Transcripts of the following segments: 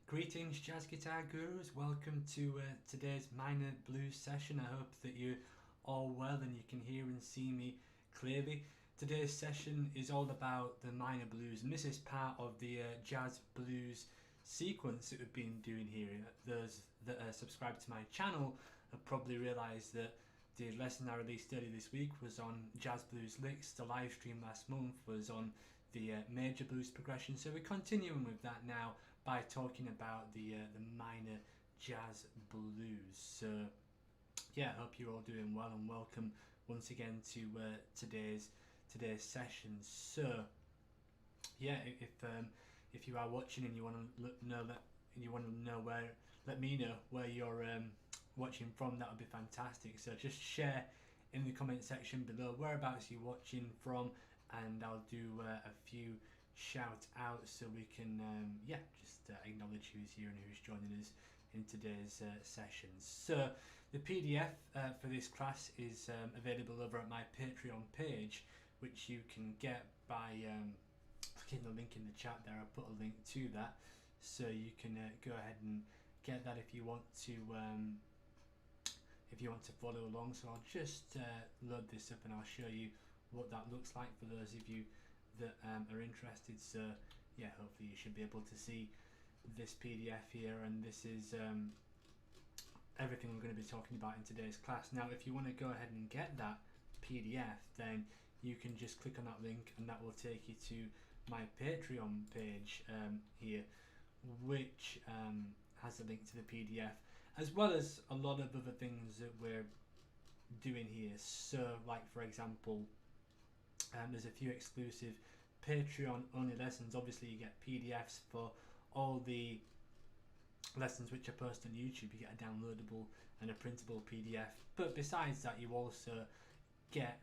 Greetings jazz guitar gurus, welcome to today's minor blues session. I hope that you're all well and you can hear and see me clearly. Today's session is all about the minor blues, and this is part of the jazz blues sequence that we've been doing here. Those that are subscribed to my channel have probably realised that the lesson I released earlier this week was on jazz blues licks. The live stream last month was on the major blues progression, so we're continuing with that now by talking about the minor jazz blues. So yeah, I hope you're all doing well and welcome once again to today's session. So yeah, if you are watching and you want to know that, and you want to know where, let me know where you're watching from. That would be fantastic. So just share in the comment section below whereabouts you're watching from, and I'll do a few shout outs so we can just acknowledge who's here and who's joining us in today's sessions. So the PDF for this class is available over at my Patreon page, which you can get by clicking the link in the chat there. I'll put a link to that, so you can go ahead and get that if you want to follow along. So I'll just load this up and I'll show you what that looks like for those of you that are interested. So yeah, hopefully you should be able to see this PDF here, and this is everything we're going to be talking about in today's class. Now if you want to go ahead and get that PDF, then you can just click on that link and that will take you to my Patreon page here, which has a link to the PDF, as well as a lot of other things that we're doing here. So like for example, there's a few exclusive Patreon only lessons. Obviously you get PDFs for all the lessons which are posted on YouTube. You get a downloadable and a printable PDF, but besides that you also get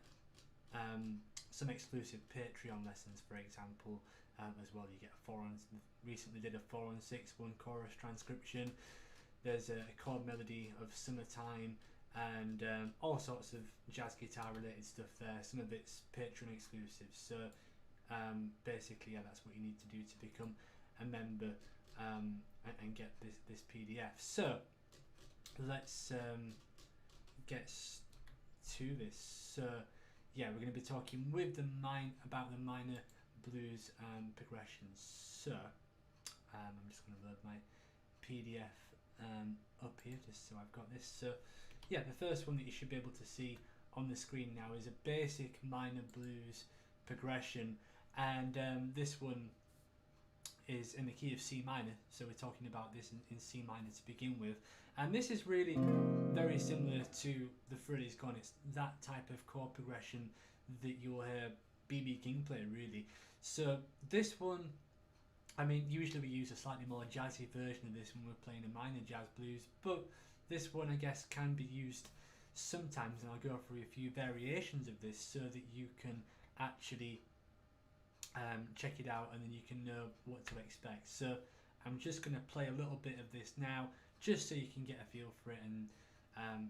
some exclusive Patreon lessons, for example, as well. You get recently did a 4-on-6 one chorus transcription. There's a chord melody of Summertime, and all sorts of jazz guitar related stuff there. Some of it's Patreon exclusive. So basically, yeah, that's what you need to do to become a member and get this PDF. So let's get to this. So yeah, we're going to be talking with about the minor blues progressions. So I'm just going to load my PDF up here just so I've got this. So yeah, the first one that you should be able to see on the screen now is a basic minor blues progression, and this one is in the key of C minor, so we're talking about this in C minor to begin with, and this is really very similar to the Freddie's Gone. It's that type of chord progression that you'll hear B.B. King play, really. So this one, I mean, usually we use a slightly more jazzy version of this when we're playing a minor jazz blues, but this one I guess can be used sometimes, and I'll go through a few variations of this so that you can actually check it out and then you can know what to expect. So I'm just going to play a little bit of this now just so you can get a feel for it, and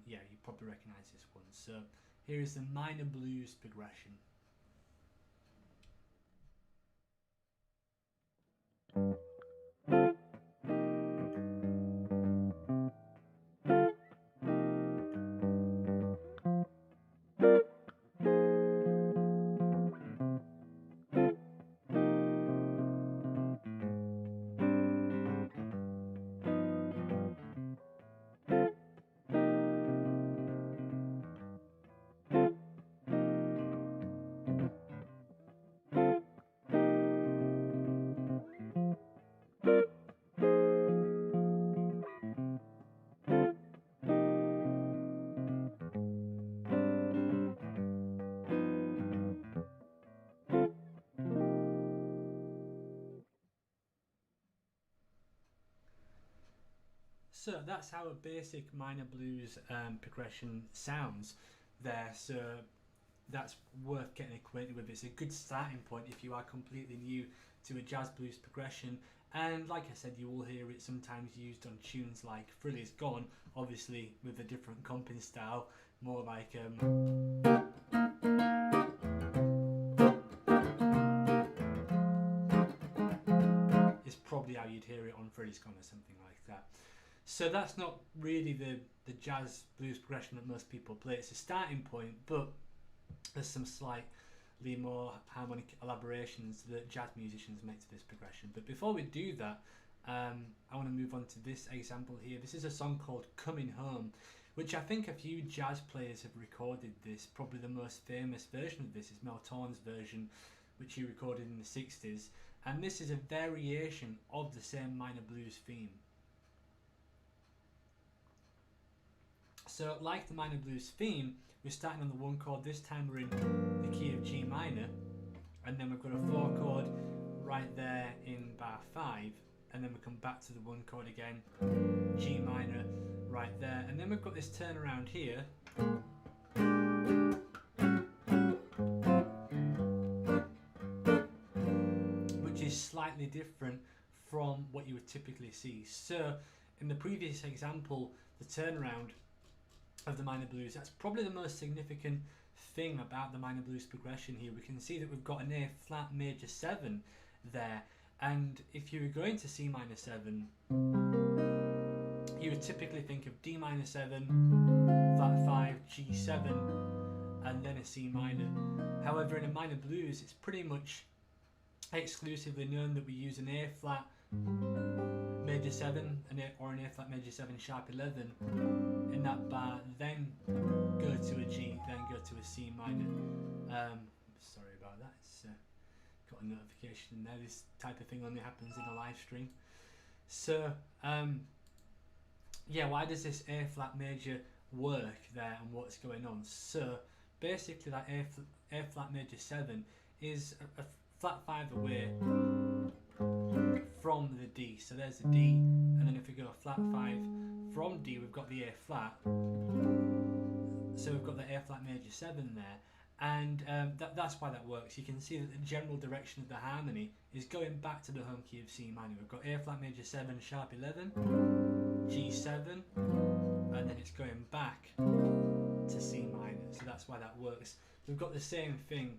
yeah, you probably recognize this one. So here is the minor blues progression. So that's how a basic minor blues progression sounds there. So that's worth getting acquainted with. It's a good starting point if you are completely new to a jazz blues progression, and like I said, you will hear it sometimes used on tunes like Freddie's Gone, obviously with a different comping style, more like probably how you'd hear it on Freddie's Gone or something like that. So that's not really the jazz blues progression that most people play. It's a starting point, but there's some slightly more harmonic elaborations that jazz musicians make to this progression. But before we do that, I want to move on to this example here. This is a song called Comin Home, which I think a few jazz players have recorded this. Probably the most famous version of this is Mel Torme's version, which he recorded in the 60s. And this is a variation of the same minor blues theme. So like the minor blues theme, we're starting on the 1 chord. This time we're in the key of G minor, and then we've got a 4 chord right there in bar 5, and then we come back to the 1 chord again, G minor right there, and then we've got this turnaround here, which is slightly different from what you would typically see. So in the previous example, the turnaround of the minor blues, that's probably the most significant thing about the minor blues progression here. We can see that we've got an A flat major 7 there, and if you were going to C minor 7, you would typically think of D minor 7, flat 5, G7, and then a C minor. However, in a minor blues, it's pretty much exclusively known that we use an A flat major 7 or an A flat major 7 sharp 11 in that bar, then go to a G, then go to a C minor. Sorry about that, it's got a notification in there. This type of thing only happens in a live stream. So yeah, why does this A flat major work there and what's going on? So basically that A flat major 7 is a flat 5 away from the D. So there's the D, and then if we go flat 5 from D, we've got the A flat. So we've got the A flat major 7 there, and that's why that works. You can see that the general direction of the harmony is going back to the home key of C minor. We've got A flat major 7 sharp 11, G7, and then it's going back to C minor. So that's why that works. We've got the same thing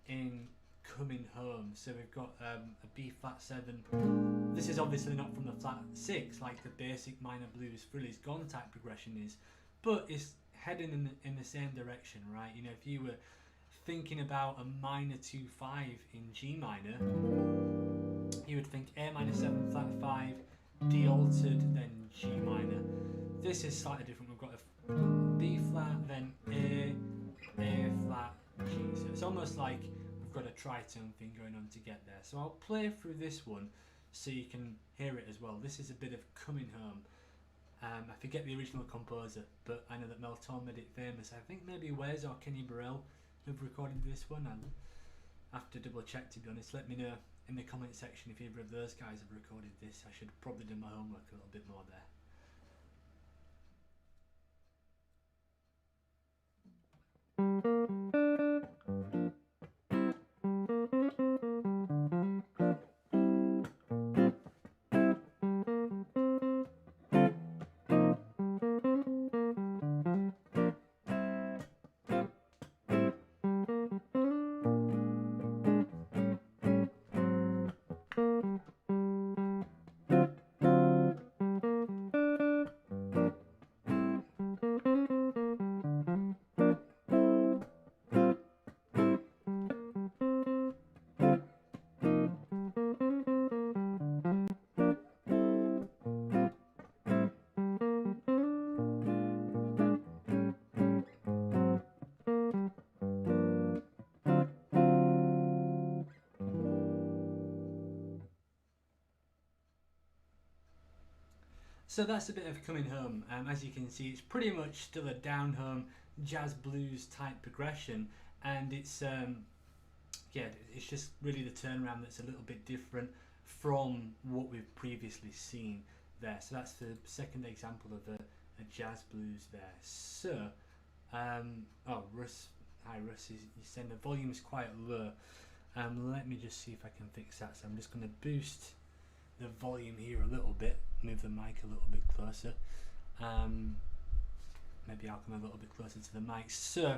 in Comin Home. So we've got a B flat 7. This is obviously not from the flat 6 like the basic minor blues Freddie's Gone type progression is, but it's heading in the same direction, right? You know, if you were thinking about a minor 2-5 in G minor, you would think A minor 7 flat 5, D altered, then G minor. This is slightly different. We've got a B flat, then A flat, G. So it's almost like we've got a tritone thing going on to get there. So I'll play through this one so you can hear it as well. This is a bit of Comin Home. I forget the original composer, but I know that Mel Torme made it famous. I think maybe Wes or Kenny Burrell have recorded this one. I'll have to double check, to be honest. Let me know in the comment section if either of those guys have recorded this. I should probably do my homework a little bit more there. So that's a bit of Comin Home. As you can see, it's pretty much still a down home jazz blues type progression, and it's yeah, it's just really the turnaround that's a little bit different from what we've previously seen there. So that's the second example of a jazz blues there. So oh, Russ, hi Russ, you saying the volume's quite low. Let me just see if I can fix that. So I'm just going to boost the volume here a little bit, move the mic a little bit closer. Maybe I'll come a little bit closer to the mic. So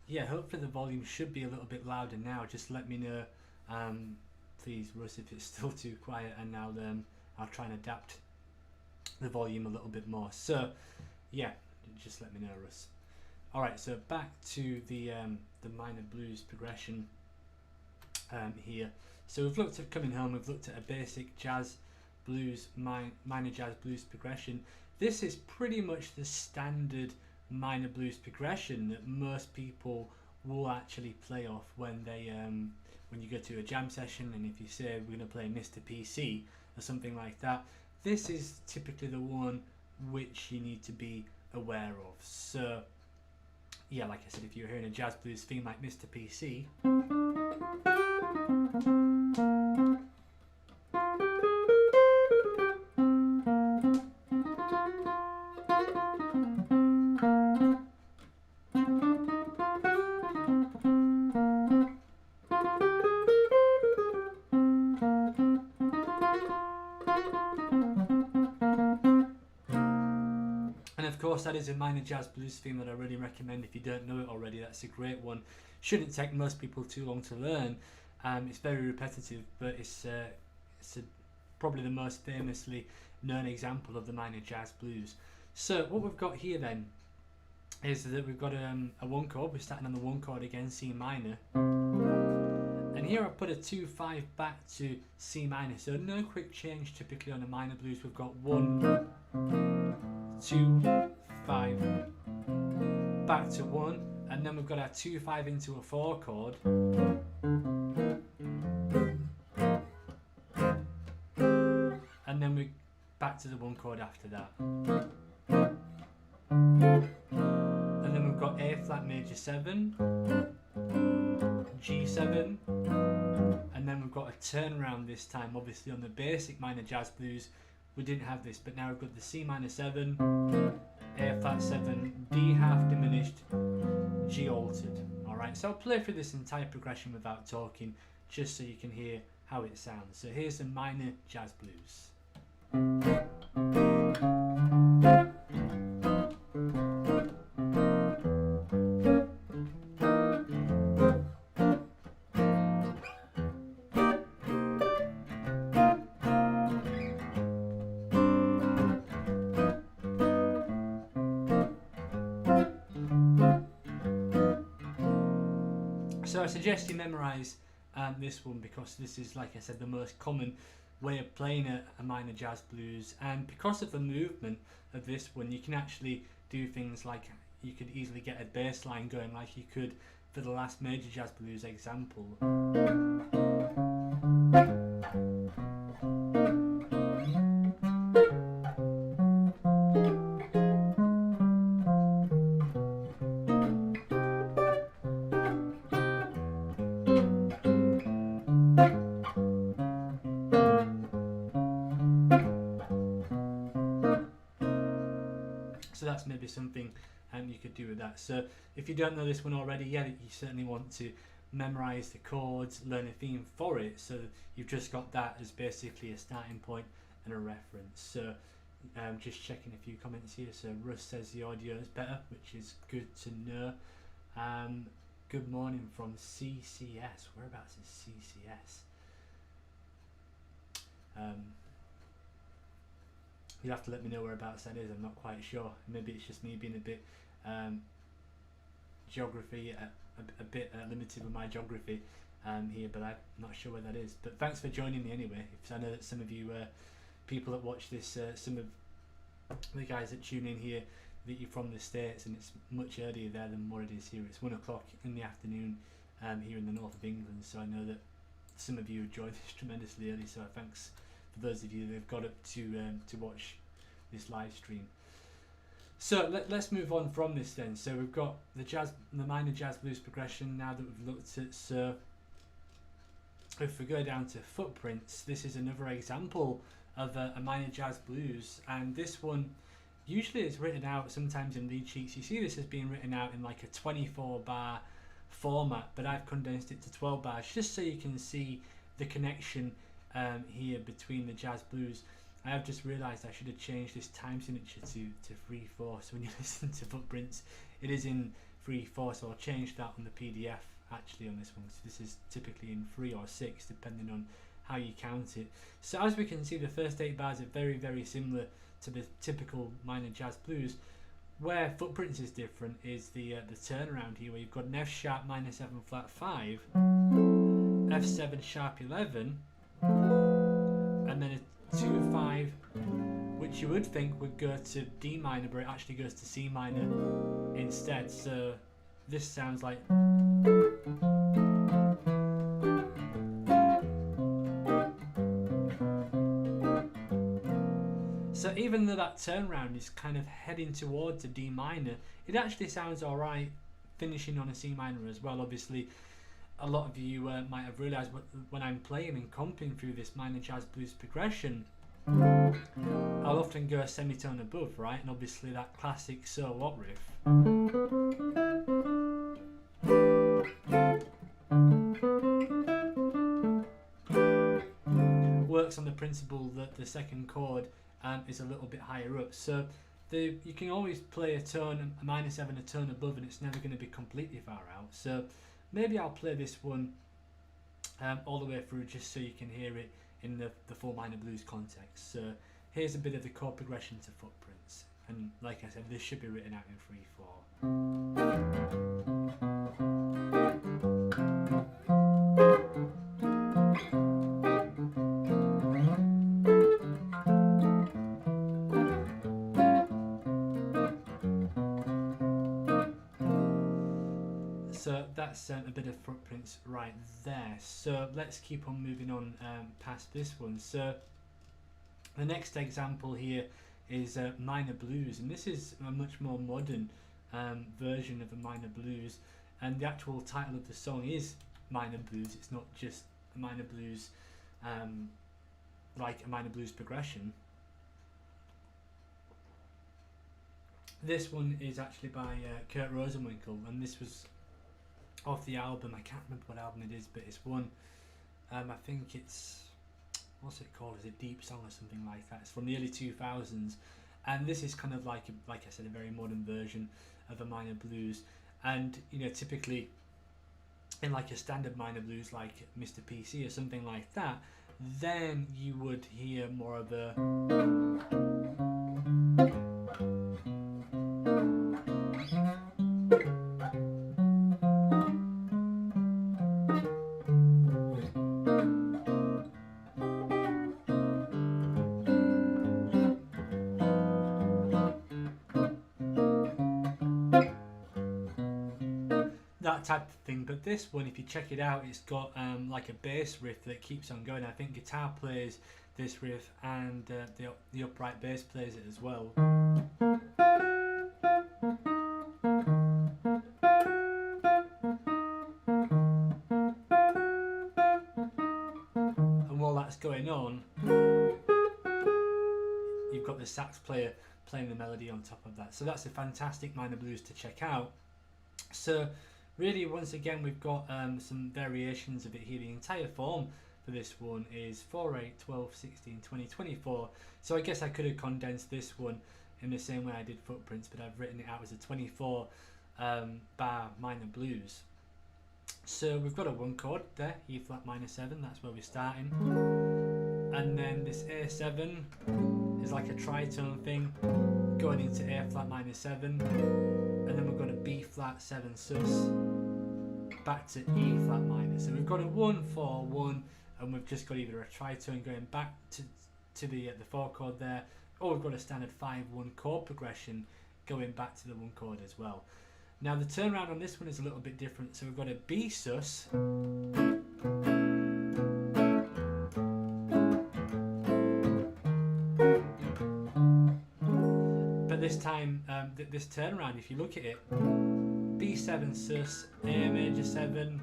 yeah, hopefully the volume should be a little bit louder now. Just let me know please Russ if it's still too quiet, and I'll try and adapt the volume a little bit more. So yeah, just let me know, Russ. Alright, so back to the minor blues progression here. So we've looked at Comin Home, we've looked at a basic jazz blues, minor jazz blues progression. This is pretty much the standard minor blues progression that most people will actually play off when they when you go to a jam session, and if you say we're going to play Mr. PC or something like that, this is typically the one which you need to be aware of. So yeah, like I said, if you're hearing a jazz blues theme like Mr. PC, of course that is a minor jazz blues theme that I really recommend. If you don't know it already, that's a great one. Shouldn't take most people too long to learn. It's very repetitive, but it's probably the most famously known example of the minor jazz blues. So what we've got here then is that we've got a 1 chord. We're starting on the 1 chord again, C minor, and here I put a 2-5 back to C minor, so no quick change. Typically on a minor blues we've got 1, 2, 5, back to 1, and then we've got our 2-5 into a 4 chord, and then we back to the 1 chord after that, and then we've got A flat major 7, G7, and then we've got a turnaround this time. Obviously on the basic minor jazz blues we didn't have this, but now we've got the C minor 7, A flat 7, D half diminished, G altered. Alright, so I'll play through this entire progression without talking, just so you can hear how it sounds. So here's the minor jazz blues. So I suggest you memorise this one, because this is, like I said, the most common way of playing a minor jazz blues, and because of the movement of this one you can actually do things like you could easily get a bass line going like you could for the last major jazz blues example. So that's maybe something you could do with that. So if you don't know this one already, yeah, you certainly want to memorize the chords, learn a theme for it, so you've just got that as basically a starting point and a reference. So just checking a few comments here. So Russ says the audio is better, which is good to know. Good morning from CCS. Whereabouts is CCS? You'll have to let me know whereabouts that is. I'm not quite sure. Maybe it's just me being a bit geography, a bit limited with my geography here, but I'm not sure where that is. But thanks for joining me anyway. Because I know that some of you people that watch this, some of the guys that tune in here, that you're from the States, and it's much earlier there than what it is here. It's 1 o'clock in the afternoon here in the north of England, so I know that some of you enjoy this tremendously early, so thanks for those of you that have got up to watch this live stream. So let's move on from this then. So we've got the minor jazz blues progression now that we've looked at. So if we go down to footprints, this is another example of a minor jazz blues, and this one usually is written out sometimes in lead sheets. You see this as being written out in like a 24 bar format, but I've condensed it to 12 bars just so you can see the connection here between the jazz blues. I have just realised I should have changed this time signature to 3/4, so when you listen to footprints it is in 3/4, so I'll change that on the PDF actually on this one. So this is typically in 3 or 6 depending on how you count it. So as we can see, the first 8 bars are very similar to the typical minor jazz blues. Where Footprints is different is the turnaround here, where you've got an F sharp minor 7 flat 5, F7 sharp 11, and then a 2-5, which you would think would go to D minor, but it actually goes to C minor instead. So this sounds like. So even though that turnaround is kind of heading towards a D minor, it actually sounds alright finishing on a C minor as well. Obviously, a lot of you might have realised when I'm playing and comping through this minor jazz blues progression, I'll often go a semitone above, right? And obviously that classic So What riff works on the principle that the second chord is a little bit higher up. So you can always play a tone, a minor 7, a tone above, and it's never going to be completely far out. So maybe I'll play this one all the way through just so you can hear it in the full minor blues context. So here's a bit of the chord progression to Footprints, and like I said, this should be written out in 3/4. So that's a bit of Footprints right there. So let's keep on moving on past this one. So the next example here is minor blues, and this is a much more modern version of a minor blues, and the actual title of the song is Minor Blues. It's not just a minor blues like a minor blues progression. This one is actually by Kurt Rosenwinkel, and this was off the album. I can't remember what album it is, but it's one. I think it's, what's it called? Is it Deep Song or something like that? It's from the early 2000s, and this is kind of like I said, a very modern version of a minor blues. And you know, typically in like a standard minor blues like Mr. PC or something like that, then you would hear more of a that type of thing. But this one, if you check it out, it's got like a bass riff that keeps on going. I think guitar plays this riff, and the upright bass plays it as well. And while that's going on, you've got the sax player playing the melody on top of that. So that's a fantastic minor blues to check out. So really, once again, we've got some variations of it here. The entire form for this one is 4/8, 12, 16, 20, 24. So I guess I could have condensed this one in the same way I did Footprints, but I've written it out as a 24 bar minor blues. So we've got a 1 chord there, E flat minor 7, that's where we're starting. And then this A7 is like a tritone thing going into A flat minor 7, and then we've got a B flat 7 sus back to E flat minor. So we've got a 1 4 1, and we've just got either a tritone going back to the 4 chord there, or we've got a standard 5/1 chord progression going back to the 1 chord as well. Now the turnaround on this one is a little bit different. So we've got a B sus, but this time this turnaround, if you look at it, B7 sus, A major 7,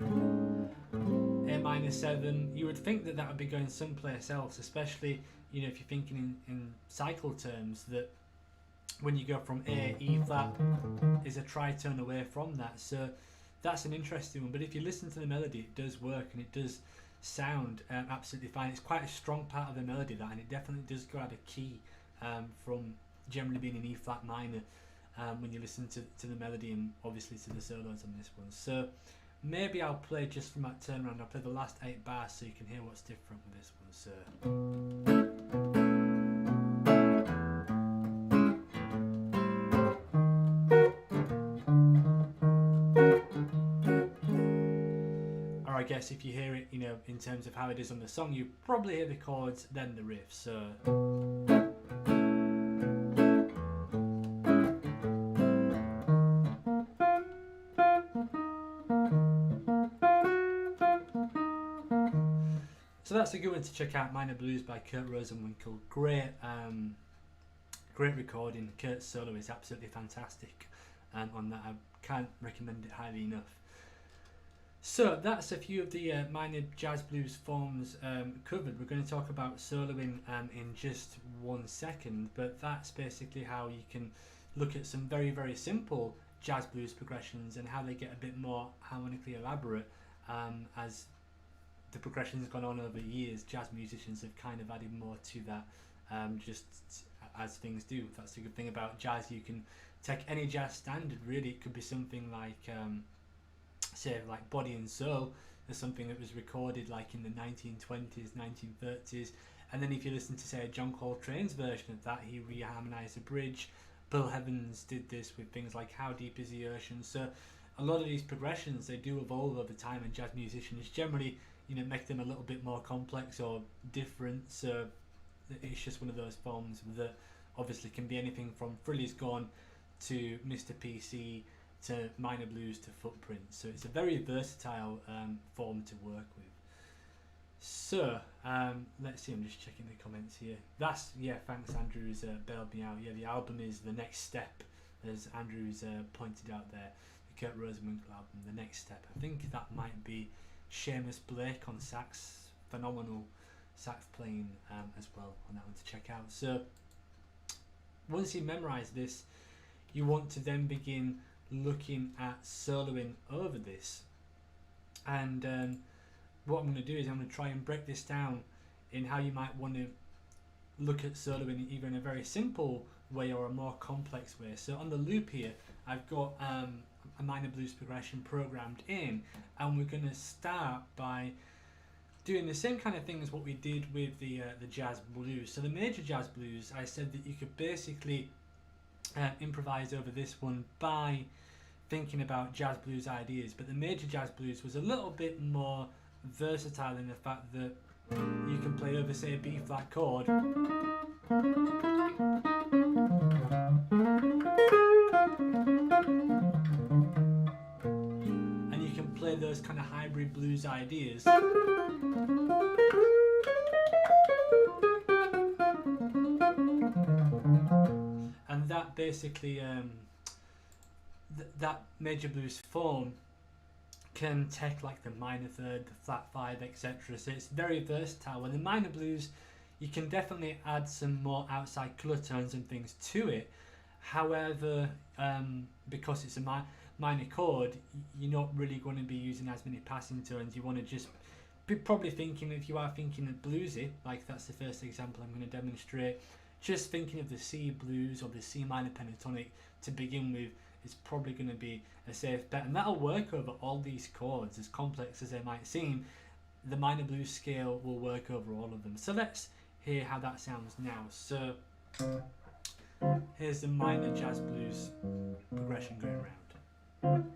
A minor 7, you would think that would be going someplace else, especially, you know, if you're thinking in cycle terms, that when you go from A, E flat is a tritone away from that. So that's an interesting one. But if you listen to the melody, it does work, and it does sound absolutely fine. It's quite a strong part of the melody, that, and it definitely does go out of key from generally being in E flat minor when you listen to the melody, and obviously to the solos on this one. So maybe I'll play just from that turnaround. I'll play the last 8 bars so you can hear what's different with this one. So I guess if you hear it, you know, in terms of how it is on the song, you probably hear the chords, then the riff. So that's a good one to check out. Minor Blues by Kurt Rosenwinkel. Great, great recording. Kurt's solo is absolutely fantastic on that. I can't recommend it highly enough. So that's a few of the minor jazz blues forms covered. We're going to talk about soloing in just 1 second, but that's basically how you can look at some very, very simple jazz blues progressions and how they get a bit more harmonically elaborate as the progression has gone on over years. Jazz musicians have kind of added more to that, just as things do. That's the good thing about jazz. You can take any jazz standard, really. It could be something like say like Body and Soul is something that was recorded like in the 1920s, 1930s, and then if you listen to say John Coltrane's version of that, he reharmonized a bridge. Bill Evans did this with things like How Deep Is the Ocean. So a lot of these progressions, they do evolve over time, and jazz musicians generally, you know, make them a little bit more complex or different. So it's just one of those forms that obviously can be anything from Frilly's Gone to Mr. PC to minor blues to Footprint. So it's a very versatile form to work with. So let's see, I'm just checking the comments here. That's, yeah, thanks Andrew's bailed me out. Yeah, the album is The Next Step, as Andrew's pointed out there. The Kurt Rosenwinkel album, The Next Step. I think that might be Seamus Blake on sax, phenomenal sax playing as well on that one to check out. So once you memorize this, you want to then begin looking at soloing over this, and what I'm going to do is I'm going to try and break this down in how you might want to look at soloing either in a very simple way or a more complex way. So on the loop here I've got a minor blues progression programmed in, and we're going to start by doing the same kind of thing as what we did with the jazz blues. So the major jazz blues, I said that you could basically improvise over this one by thinking about jazz blues ideas, but the major jazz blues was a little bit more versatile in the fact that you can play over, say, a B flat chord, and you can play those kind of hybrid blues ideas. And that basically that major blues form can take like the minor third, the flat five, etc. So it's very versatile. With the minor blues, you can definitely add some more outside colour tones and things to it. However, because it's a minor chord, you're not really going to be using as many passing tones. You want to just be probably thinking, if you are thinking of bluesy, like that's the first example I'm going to demonstrate, just thinking of the C blues or the C minor pentatonic to begin with is probably going to be a safe bet, and that'll work over all these chords. As complex as they might seem, the minor blues scale will work over all of them. So let's hear how that sounds now. So here's the minor jazz blues progression going around.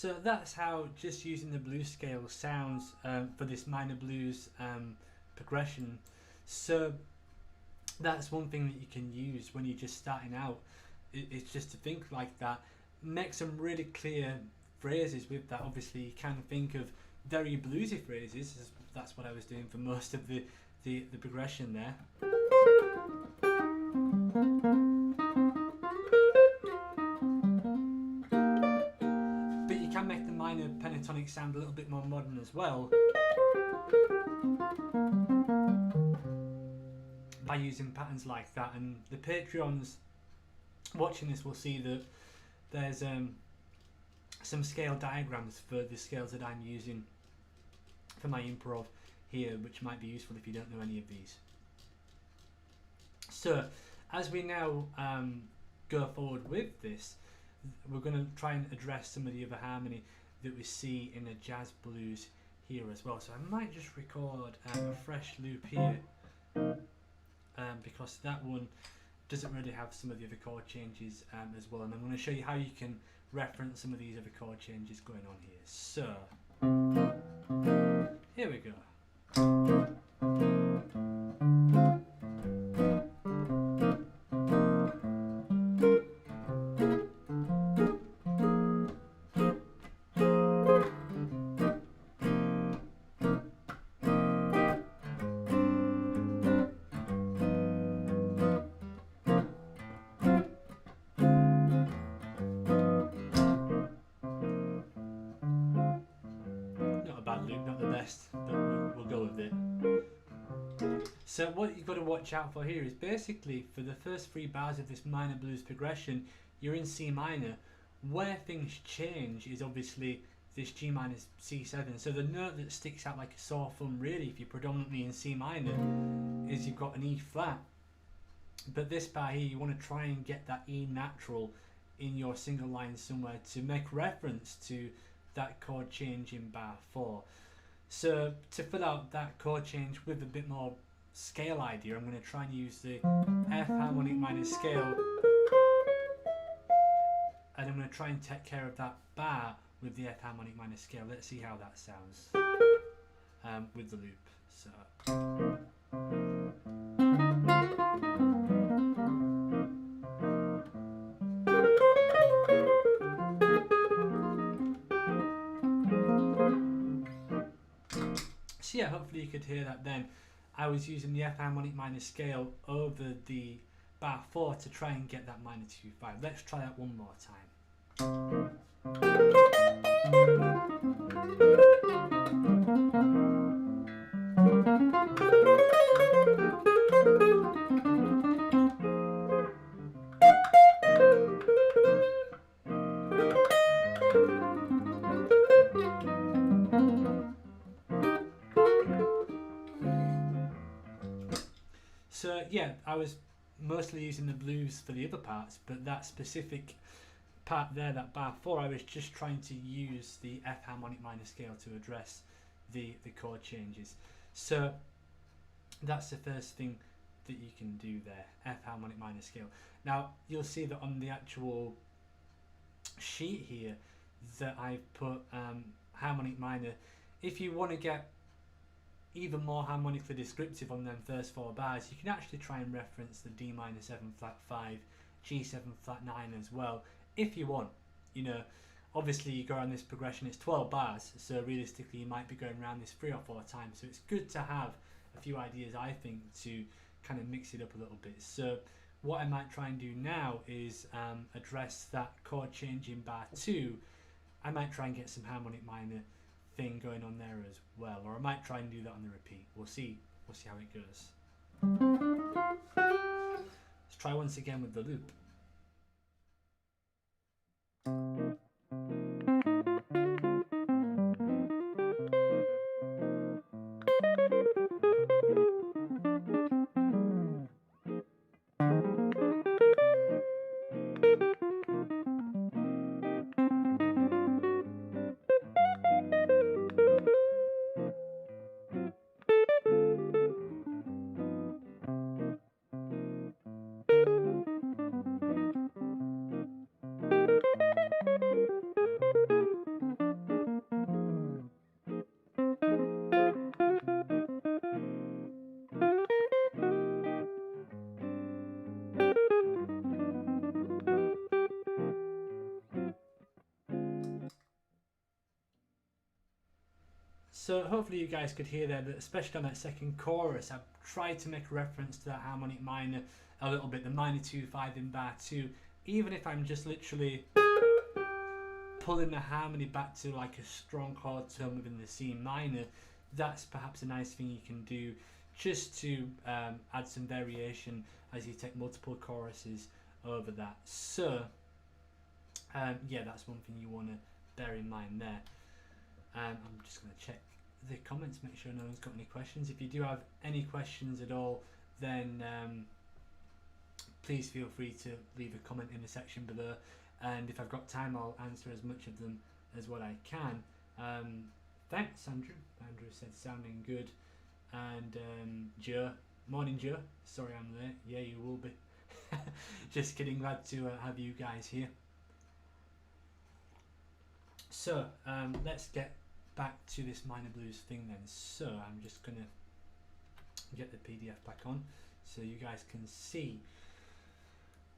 So that's how just using the blues scale sounds for this minor blues progression. So that's one thing that you can use when you're just starting out. It's just to think like that. Make some really clear phrases with that. Obviously you can think of very bluesy phrases. That's what I was doing for most of the progression there. But you can make the minor pentatonic sound a little bit more modern as well by using patterns like that. And the Patreons watching this will see that there's some scale diagrams for the scales that I'm using for my improv here, which might be useful if you don't know any of these. So as we now go forward with this, we're going to try and address some of the other harmony that we see in a jazz blues here as well. So I might just record a fresh loop here because that one doesn't really have some of the other chord changes as well, and I'm going to show you how you can reference some of these other chord changes going on here. So here we go. But we'll go with it. So what you've got to watch out for here is basically for the first 3 bars of this minor blues progression, you're in C minor. Where things change is obviously this G minor C7. So the note that sticks out like a sore thumb really, if you're predominantly in C minor, is you've got an E flat. But this bar here, you want to try and get that E natural in your single line somewhere to make reference to that chord change in bar 4. So to fill out that chord change with a bit more scale idea, I'm going to try and use the F harmonic minor scale, and I'm going to try and take care of that bar with the F harmonic minor scale. Let's see how that sounds with the loop. So yeah, hopefully you could hear that then. I was using the F harmonic minor scale over the bar 4 to try and get that minor 2-5. Let's try that one more time. So yeah, I was mostly using the blues for the other parts, but that specific part there, that bar 4, I was just trying to use the F harmonic minor scale to address the chord changes. So that's the first thing that you can do there, F harmonic minor scale. Now you'll see that on the actual sheet here that I've put harmonic minor. If you want to get even more harmonically descriptive on them first 4 bars, you can actually try and reference the D minor 7 flat 5, G7 flat 9 as well, if you want. You know, obviously you go around this progression, it's 12 bars, so realistically you might be going around this 3 or 4 times, so it's good to have a few ideas, I think, to kind of mix it up a little bit. So what I might try and do now is address that chord change in bar 2. I might try and get some harmonic minor thing going on there as well, or I might try and do that on the repeat. We'll see how it goes. Let's try once again with the loop. So hopefully you guys could hear there that, especially on that second chorus, I've tried to make reference to that harmonic minor a little bit, the minor 2/5 in bar 2, even if I'm just literally pulling the harmony back to like a strong chord tone within the C minor. That's perhaps a nice thing you can do just to add some variation as you take multiple choruses over that. So yeah, that's one thing you want to bear in mind there. I'm just going to check the comments, make sure no one's got any questions. If you do have any questions at all, then please feel free to leave a comment in the section below, and if I've got time I'll answer as much of them as what I can. Thanks Andrew. Andrew said sounding good. And Joe, morning Joe, sorry I'm late. Yeah, you will be. Just kidding, glad to have you guys here. So let's get back to this minor blues thing then. So I'm just gonna get the PDF back on so you guys can see.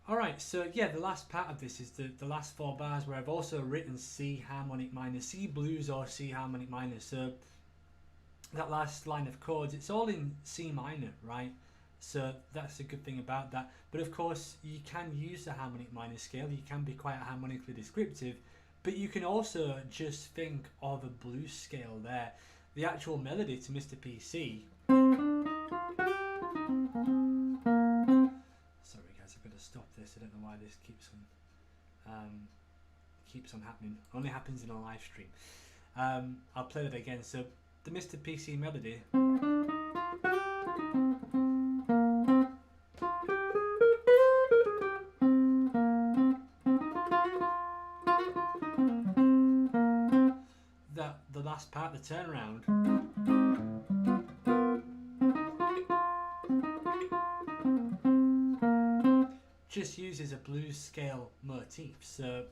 Alright, so yeah, the last part of this is the last 4 bars where I've also written C harmonic minor, C blues or C harmonic minor. So that last line of chords, it's all in C minor, right? So that's a good thing about that. But of course you can use the harmonic minor scale, you can be quite harmonically descriptive, but you can also just think of a blues scale there. The actual melody to Mr. PC. Sorry guys, I've got to stop this. I don't know why this keeps on happening. Only happens in a live stream. I'll play that again. So the Mr. PC melody. The last part, the turnaround, just uses a blues scale motif, so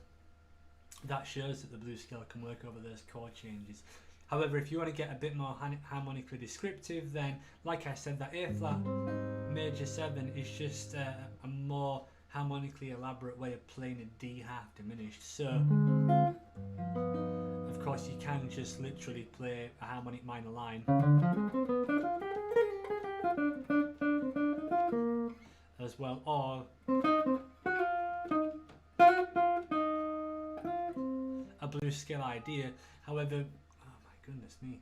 that shows that the blues scale can work over those chord changes. However, if you want to get a bit more harmonically descriptive, then like I said, that A flat major 7 is just a more harmonically elaborate way of playing a D half diminished. So of course you can just literally play a harmonic minor line as well, or a blues scale idea. However, oh my goodness me,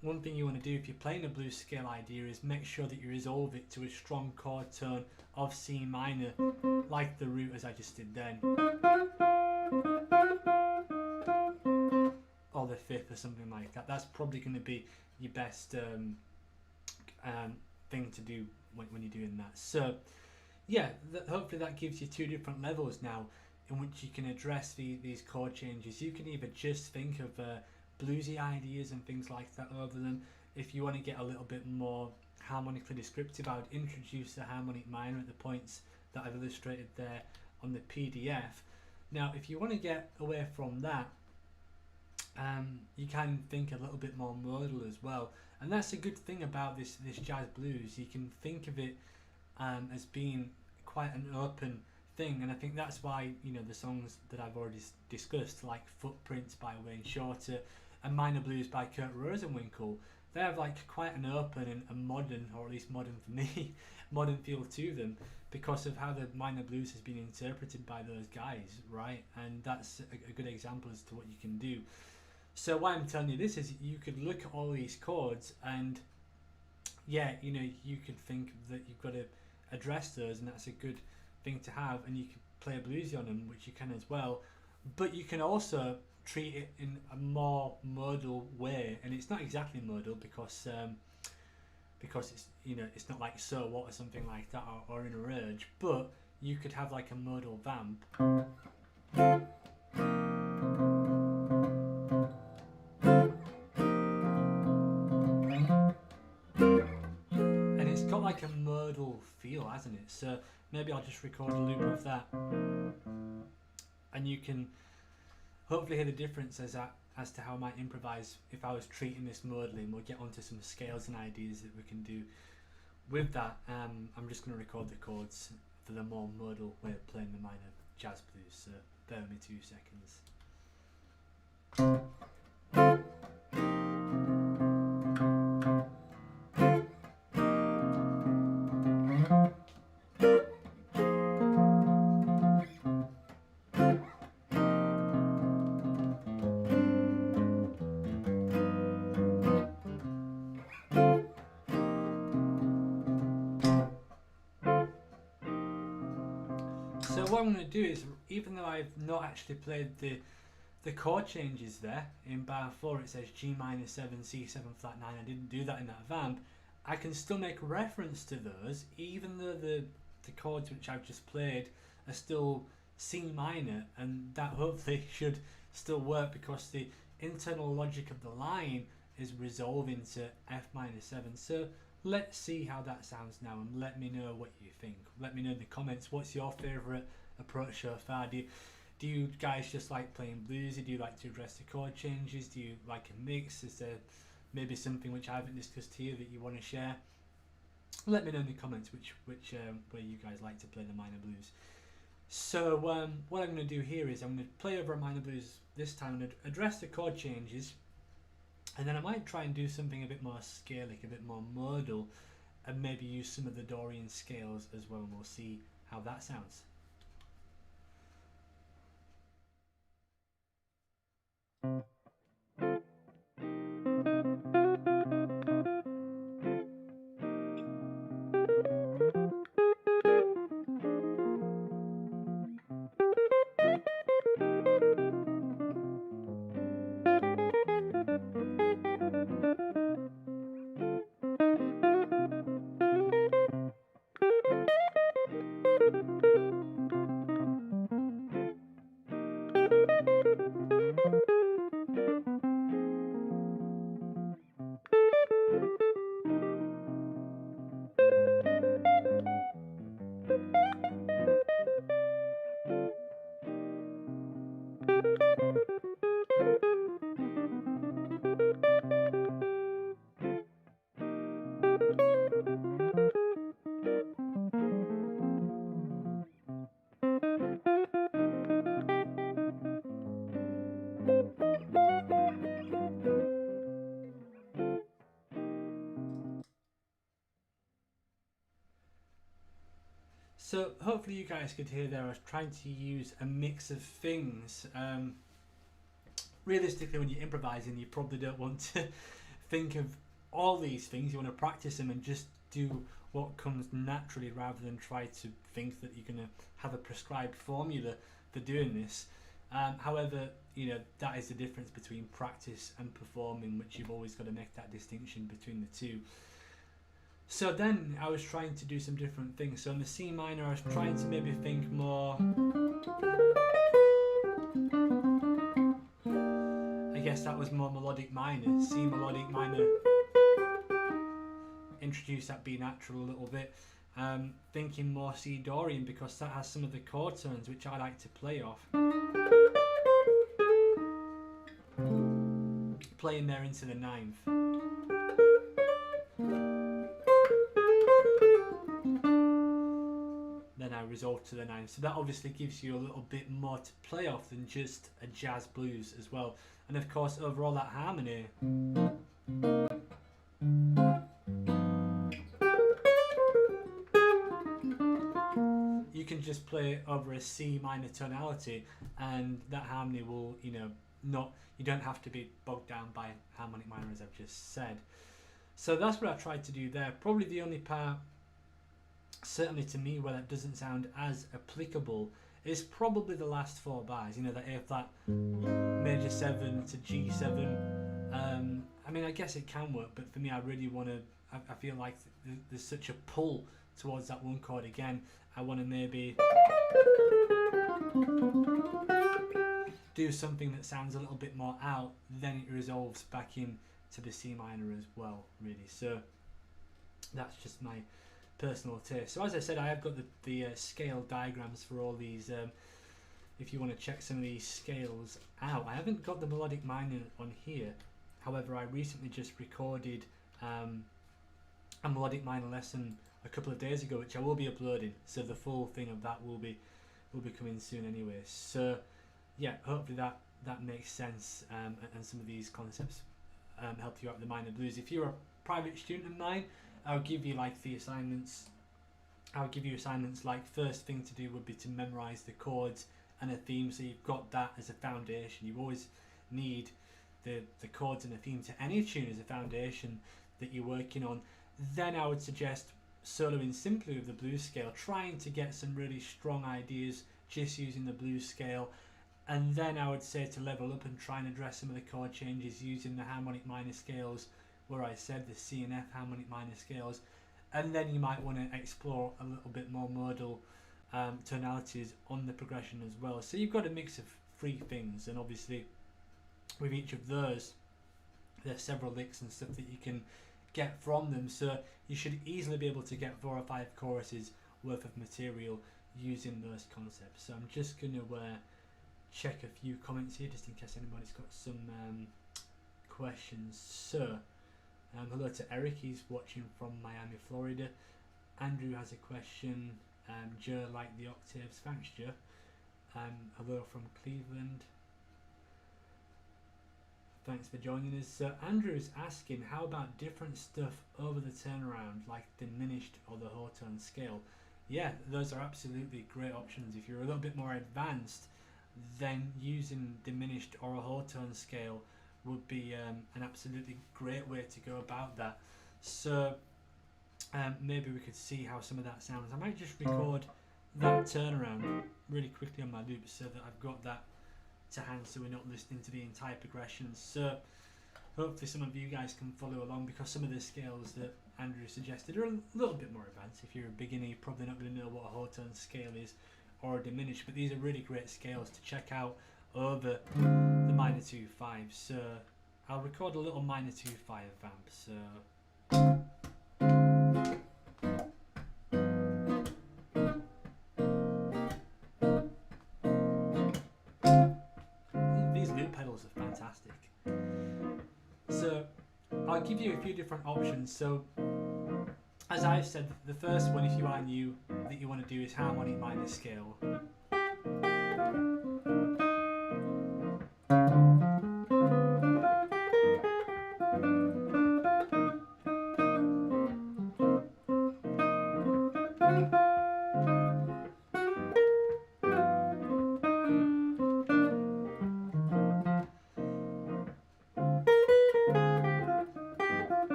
one thing you want to do if you're playing a blues scale idea is make sure that you resolve it to a strong chord tone of C minor, like the root as I just did then, or the 5th or something like that. That's probably going to be your best thing to do when you're doing that. So yeah, hopefully that gives you 2 different levels now in which you can address these chord changes. You can either just think of bluesy ideas and things like that over them. If you want to get a little bit more harmonically descriptive, I would introduce the harmonic minor at the points that I've illustrated there on the PDF. Now if you want to get away from that, you can think a little bit more modal as well, and that's a good thing about this jazz blues. You can think of it as being quite an open thing, and I think that's why, you know, the songs that I've already discussed, like Footprints by Wayne Shorter and Minor Blues by Kurt Rosenwinkel, they have like quite an open and a modern, or at least modern for me, modern feel to them, because of how the minor blues has been interpreted by those guys, right? And that's a good example as to what you can do. So why I'm telling you this is you could look at all these chords and yeah, you know, you could think that you've got to address those, and that's a good thing to have, and you can play a bluesy on them, which you can as well, but you can also treat it in a more modal way, and it's not exactly modal because it's, you know, it's not like So What or something like that, or in a urge, but you could have like a modal vamp, and it's got like a modal feel, hasn't it? So maybe I'll just record a loop of that, and you can hopefully hear the difference as to how I might improvise if I was treating this modally, and we'll get onto some scales and ideas that we can do with that. I'm just going to record the chords for the more modal way of playing the minor jazz blues, so bear with me 2 seconds. what I'm going to do is, even though I've not actually played the chord changes there, in bar 4 it says G minor 7, C7 flat 9, I didn't do that in that vamp, I can still make reference to those, even though the chords which I've just played are still C minor, and that hopefully should still work because the internal logic of the line is resolving to F minor 7. So let's see how that sounds now, and let me know what you think. Let me know in the comments, what's your favourite approach so far? Do you guys just like playing bluesy? Do you like to address the chord changes? Do you like a mix? Is there maybe something which I haven't discussed here that you want to share? Let me know in the comments which way you guys like to play the minor blues. So what I'm going to do here is I'm going to play over a minor blues this time and address the chord changes, and then I might try and do something a bit more scalic, a bit more modal, and maybe use some of the Dorian scales as well, and we'll see how that sounds. So hopefully you guys could hear there I was trying to use a mix of things. Realistically, when you're improvising, you probably don't want to think of all these things. You want to practice them and just do what comes naturally, rather than try to think that you're going to have a prescribed formula for doing this. However, you know, that is the difference between practice and performing, which you've always got to make that distinction between the two. So then I was trying to do some different things. So in the C minor I was trying to maybe think more, I guess that was more melodic minor, C melodic minor, introduce that B natural a little bit, thinking more C Dorian because that has some of the chord tones which I like to play off, playing there into the ninth. Then I resolve to the ninth. So that obviously gives you a little bit more to play off than just a jazz blues as well. And of course, overall that harmony, you can just play over a C minor tonality, and that harmony will, you know, you don't have to be bogged down by harmonic minor, as I've just said. So that's what I tried to do there. Probably the only part, certainly to me, where that doesn't sound as applicable is probably the last 4 bars. You know, that A flat major 7 to G7. I mean, I guess it can work, but for me, I really want to, I feel like there's such a pull towards that one chord again. I want to maybe do something that sounds a little bit more out, then it resolves back in to the C minor as well, really. So that's just my personal taste. So as I said, I have got the scale diagrams for all these, if you want to check some of these scales out. I haven't got the melodic minor on here, however I recently just recorded a melodic minor lesson a couple of days ago, which I will be uploading, so the full thing of that will be coming soon anyway. So yeah, hopefully that makes sense, and some of these concepts help you out with the minor blues. If you're a private student of mine, I'll give you like the assignments. I'll give you assignments like, first thing to do would be to memorize the chords and a theme, so you've got that as a foundation. You always need the chords and a theme to any tune as a foundation that you're working on. Then I would suggest soloing simply with the blues scale, trying to get some really strong ideas just using the blues scale. And then I would say to level up and try and address some of the chord changes using the harmonic minor scales, where I said the C and F harmonic minor scales. And then you might want to explore a little bit more modal tonalities on the progression as well. So you've got a mix of three things, and obviously with each of those there's several licks and stuff that you can get from them, so you should easily be able to get 4 or 5 choruses worth of material using those concepts. So I'm just going to check a few comments here just in case anybody's got some questions. So hello to Eric, he's watching from Miami, Florida. Andrew has a question. Joe liked the octaves. Thanks, Joe. Hello from Cleveland. Thanks for joining us. So Andrew's asking, how about different stuff over the turnaround, like diminished or the whole tone scale? Yeah, those are absolutely great options. If you're a little bit more advanced, then using diminished or a whole tone scale would be an absolutely great way to go about that. So maybe we could see how some of that sounds. I might just record that turnaround really quickly on my loop so that I've got that to hand, so we're not listening to the entire progression. So hopefully some of you guys can follow along, because some of the scales that Andrew suggested are a little bit more advanced. If you're a beginner, you're probably not going to know what a whole tone scale is or a diminished, but these are really great scales to check out over the minor 2/5. So I'll record a little minor 2/5 vamp. So these loop pedals are fantastic. So I'll give you a few different options. So as I've said, the first one, if you are new, that you want to do is harmonic minor scale.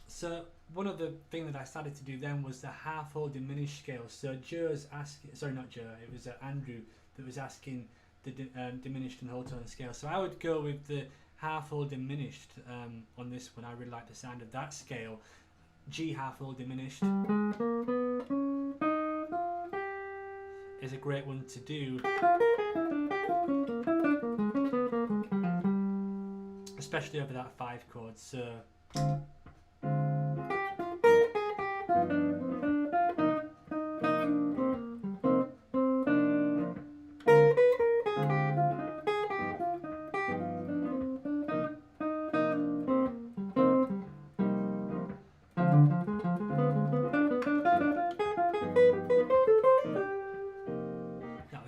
So one of the things that I started to do then was the half whole diminished scale. So Joe's asking, sorry, not Joe, it was Andrew that was asking the diminished and whole tone scale. So I would go with the half whole diminished on this one. I really like the sound of that scale. G half whole diminished is a great one to do, especially over that 5 chord. So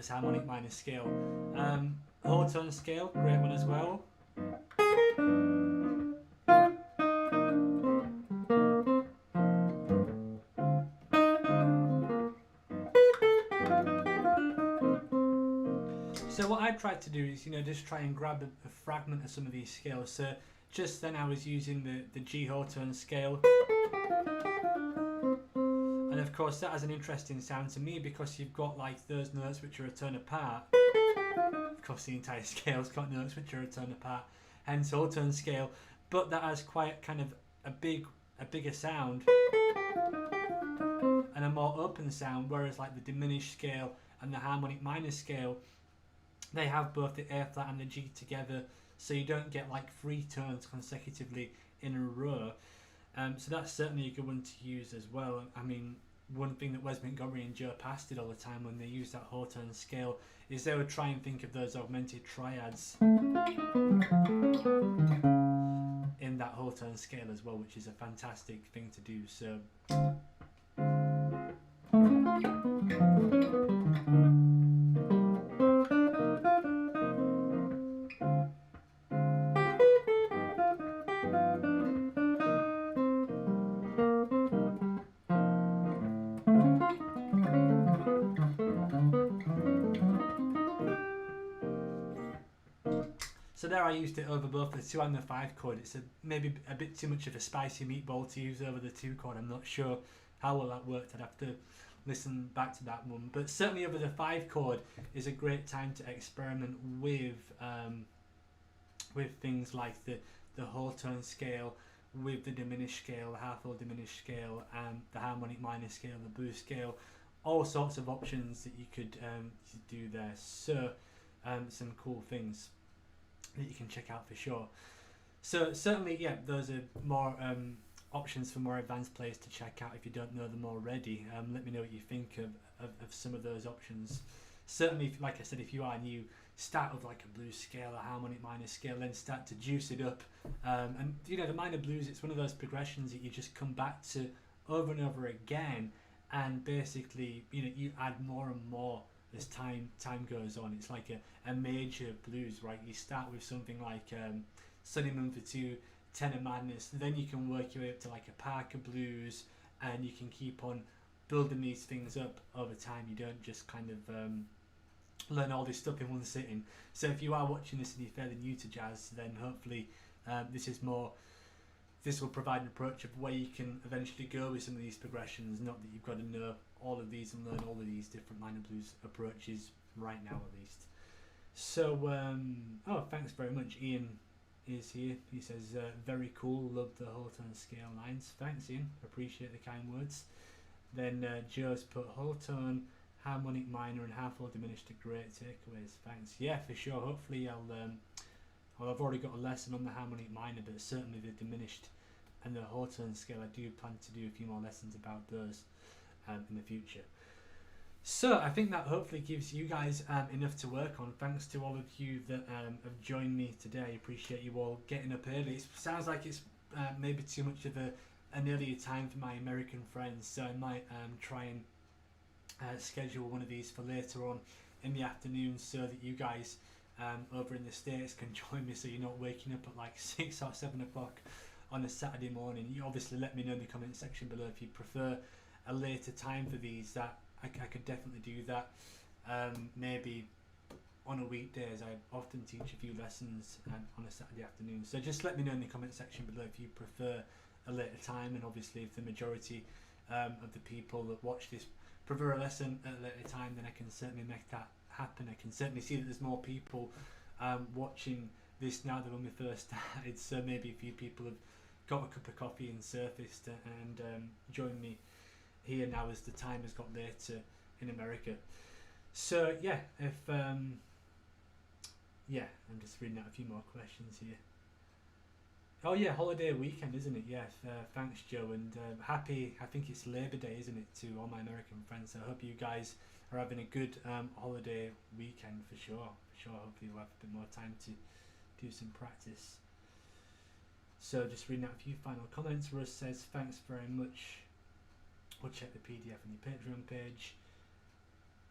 harmonic minor scale. Whole tone scale, great one as well. So what I tried to do is, just try and grab a fragment of some of these scales. So just then I was using the G whole tone scale. And of course that has an interesting sound to me, because you've got like those notes which are a tone apart. Of course the entire scale's got notes which are a tone apart, hence whole tone scale, but that has quite kind of a bigger sound and a more open sound, whereas like the diminished scale and the harmonic minor scale, they have both the A flat and the G together, so you don't get like 3 tones consecutively in a row. So that's certainly a good one to use as well. I mean, one thing that Wes Montgomery and Joe Pass did all the time when they used that whole tone scale is they would try and think of those augmented triads in that whole tone scale as well, which is a fantastic thing to do. So there I used it over both the 2 and the 5 chord. It's maybe a bit too much of a spicy meatball to use over the 2 chord. I'm not sure how well that worked. I'd have to listen back to that one. But certainly over the 5 chord is a great time to experiment with things like the whole tone scale, with the diminished scale, the half whole diminished scale, and the harmonic minor scale, the boost scale, all sorts of options that you could do there. So some cool things that you can check out for sure. So certainly, yeah, those are more options for more advanced players to check out if you don't know them already. Let me know what you think of some of those options. Certainly, if, like I said, if you are new, start with like a blues scale, a harmonic minor scale, then start to juice it up. And you know, the minor blues, it's one of those progressions that you just come back to over and over again, and basically, you know, you add more and more as time goes on. It's like a major blues, right? You start with something like Sunny Moon for 2, Tenor Madness, then you can work your way up to like a Parker blues, and you can keep on building these things up over time. You don't just kind of learn all this stuff in one sitting. So if you are watching this and you're fairly new to jazz, then hopefully this will provide an approach of where you can eventually go with some of these progressions. Not that you've got to know all of these and learn all of these different minor blues approaches right now at least. So oh, thanks very much. Ian is here. He says very cool, love the whole tone scale lines. Thanks Ian, appreciate the kind words. Then Joe's put whole tone, harmonic minor and half whole diminished are great takeaways. Thanks. Yeah, for sure. Hopefully I've already got a lesson on the harmonic minor, but certainly the diminished and the whole tone scale, I do plan to do a few more lessons about those in the future. So I think that hopefully gives you guys enough to work on. Thanks to all of you that have joined me today. I appreciate you all getting up early. It sounds like it's maybe too much of an earlier time for my American friends, so I might try and schedule one of these for later on in the afternoon, so that you guys over in the States can join me, so you're not waking up at like 6 or 7 o'clock on a Saturday morning. You obviously let me know in the comment section below if you prefer a later time for these. That I could definitely do that. Maybe on a weekdays. I often teach a few lessons on a Saturday afternoon, so just let me know in the comment section below if you prefer a later time. And obviously if the majority of the people that watch this prefer a lesson at a later time, then I can certainly make that happen. I can certainly see that there's more people watching this now than when we first started, so maybe a few people have got a cup of coffee and surfaced and joined me here now as the time has got later in America. So yeah, if yeah, I'm just reading out a few more questions here. Oh yeah, holiday weekend, isn't it? Yeah, thanks Joe, and happy, I think it's Labor Day, isn't it, to all my American friends. So I hope you guys are having a good holiday weekend for sure. Hopefully you'll have a bit more time to do some practice. So just reading out a few final comments. Russ says thanks very much. We'll check the PDF on your Patreon page.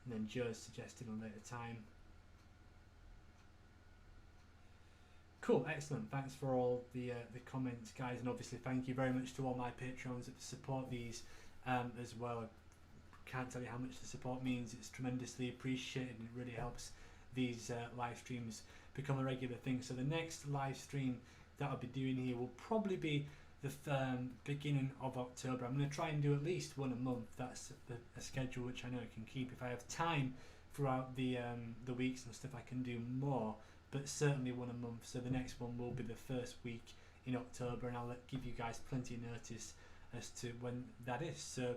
And then Joe's suggesting a later time. Cool, excellent. Thanks for all the comments, guys, and obviously thank you very much to all my Patreons that support these as well. I can't tell you how much the support means. It's tremendously appreciated, and it really helps these live streams become a regular thing. So the next live stream that I'll be doing here will probably be the beginning of October. I'm going to try and do at least one a month. That's a schedule which I know I can keep. If I have time throughout the weeks and stuff, I can do more, but certainly one a month. So the next one will be the first week in October, and I'll give you guys plenty of notice as to when that is. So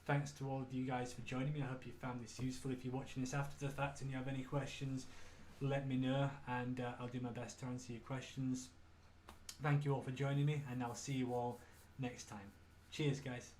thanks to all of you guys for joining me. I hope you found this useful. If you're watching this after the fact and you have any questions, let me know, and I'll do my best to answer your questions. Thank you all for joining me, and I'll see you all next time. Cheers, guys.